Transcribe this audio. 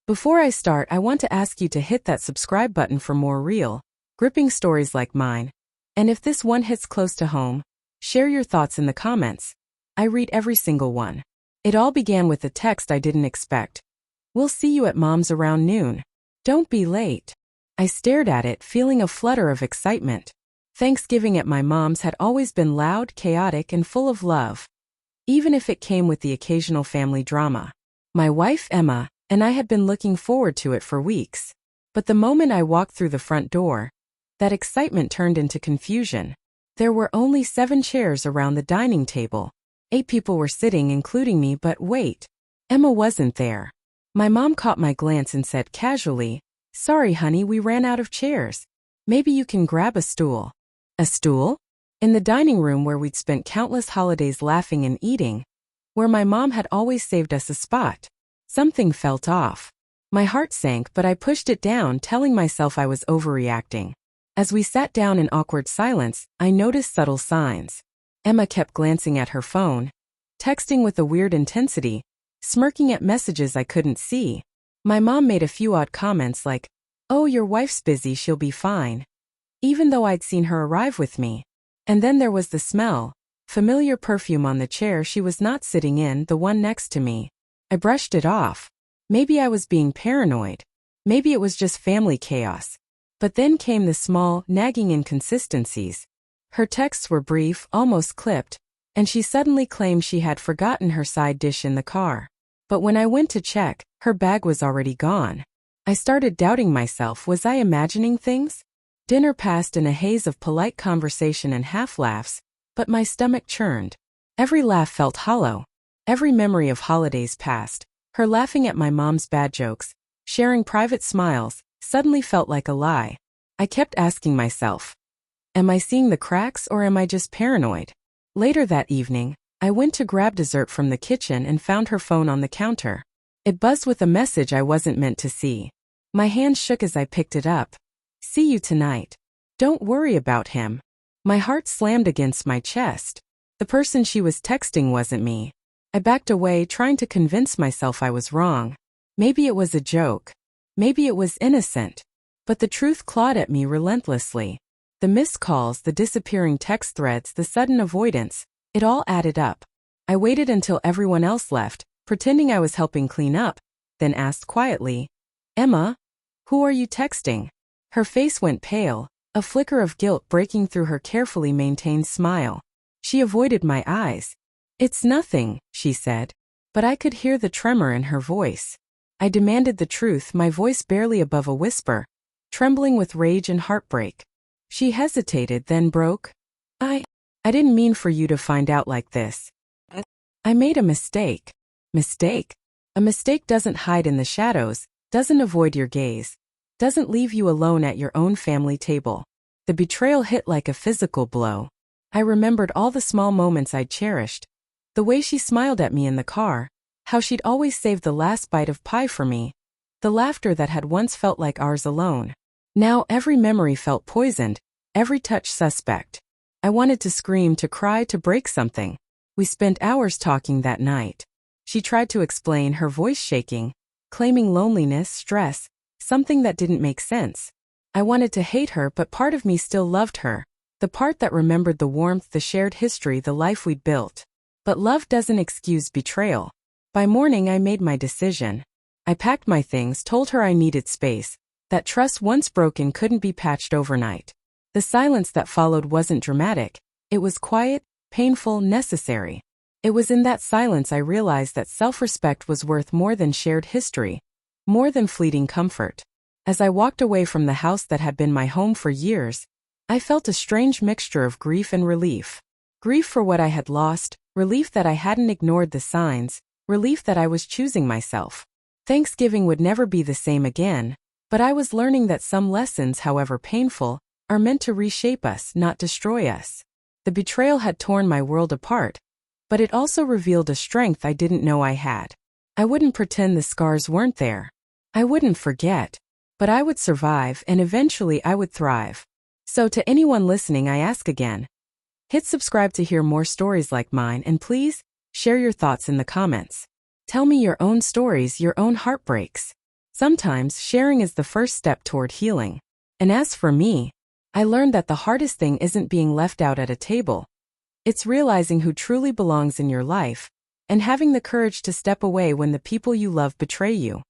Before I start, I want to ask you to hit that subscribe button for more real, gripping stories like mine. And if this one hits close to home, share your thoughts in the comments. I read every single one. It all began with a text I didn't expect. "We'll see you at Mom's around noon. Don't be late." I stared at it, feeling a flutter of excitement. Thanksgiving at my mom's had always been loud, chaotic, and full of love, even if it came with the occasional family drama. My wife, Emma, and I had been looking forward to it for weeks. But the moment I walked through the front door, that excitement turned into confusion. There were only 7 chairs around the dining table. 8 people were sitting, including me, but wait. Emma wasn't there. My mom caught my glance and said casually, "Sorry, honey, we ran out of chairs. Maybe you can grab a stool." A stool? In the dining room where we'd spent countless holidays laughing and eating, where my mom had always saved us a spot. Something felt off. My heart sank, but I pushed it down, telling myself I was overreacting. As we sat down in awkward silence, I noticed subtle signs. Emma kept glancing at her phone, texting with a weird intensity, smirking at messages I couldn't see. My mom made a few odd comments like, "Oh, your wife's busy, she'll be fine," even though I'd seen her arrive with me. And then there was the smell, familiar perfume on the chair she was not sitting in, the one next to me. I brushed it off. Maybe I was being paranoid. Maybe it was just family chaos. But then came the small, nagging inconsistencies. Her texts were brief, almost clipped, and she suddenly claimed she had forgotten her side dish in the car. But when I went to check, her bag was already gone. I started doubting myself. Was I imagining things? Dinner passed in a haze of polite conversation and half-laughs, but my stomach churned. Every laugh felt hollow. Every memory of holidays past, her laughing at my mom's bad jokes, sharing private smiles, suddenly felt like a lie. I kept asking myself, am I seeing the cracks or am I just paranoid? Later that evening, I went to grab dessert from the kitchen and found her phone on the counter. It buzzed with a message I wasn't meant to see. My hand shook as I picked it up. "See you tonight. Don't worry about him." My heart slammed against my chest. The person she was texting wasn't me. I backed away, trying to convince myself I was wrong. Maybe it was a joke. Maybe it was innocent. But the truth clawed at me relentlessly. The missed calls, the disappearing text threads, the sudden avoidance, it all added up. I waited until everyone else left, pretending I was helping clean up, then asked quietly, "Emma, who are you texting?" Her face went pale, a flicker of guilt breaking through her carefully maintained smile. She avoided my eyes. "It's nothing," she said, but I could hear the tremor in her voice. I demanded the truth, my voice barely above a whisper, trembling with rage and heartbreak. She hesitated, then broke. I didn't mean for you to find out like this. I made a mistake." Mistake? A mistake doesn't hide in the shadows, doesn't avoid your gaze, doesn't leave you alone at your own family table. The betrayal hit like a physical blow. I remembered all the small moments I'd cherished. The way she smiled at me in the car, how she'd always saved the last bite of pie for me, the laughter that had once felt like ours alone. Now every memory felt poisoned, every touch suspect. I wanted to scream, to cry, to break something. We spent hours talking that night. She tried to explain, her voice shaking, claiming loneliness, stress, something that didn't make sense. I wanted to hate her, but part of me still loved her. The part that remembered the warmth, the shared history, the life we'd built. But love doesn't excuse betrayal. By morning I made my decision. I packed my things, told her I needed space, that trust once broken couldn't be patched overnight. The silence that followed wasn't dramatic. It was quiet, painful, necessary. It was in that silence I realized that self-respect was worth more than shared history, more than fleeting comfort. As I walked away from the house that had been my home for years, I felt a strange mixture of grief and relief. Grief for what I had lost, relief that I hadn't ignored the signs, relief that I was choosing myself. Thanksgiving would never be the same again, but I was learning that some lessons, however painful, are meant to reshape us, not destroy us. The betrayal had torn my world apart, but it also revealed a strength I didn't know I had. I wouldn't pretend the scars weren't there. I wouldn't forget, but I would survive, and eventually I would thrive. So to anyone listening, I ask again, hit subscribe to hear more stories like mine, and please, share your thoughts in the comments. Tell me your own stories, your own heartbreaks. Sometimes sharing is the first step toward healing. And as for me, I learned that the hardest thing isn't being left out at a table. It's realizing who truly belongs in your life and having the courage to step away when the people you love betray you.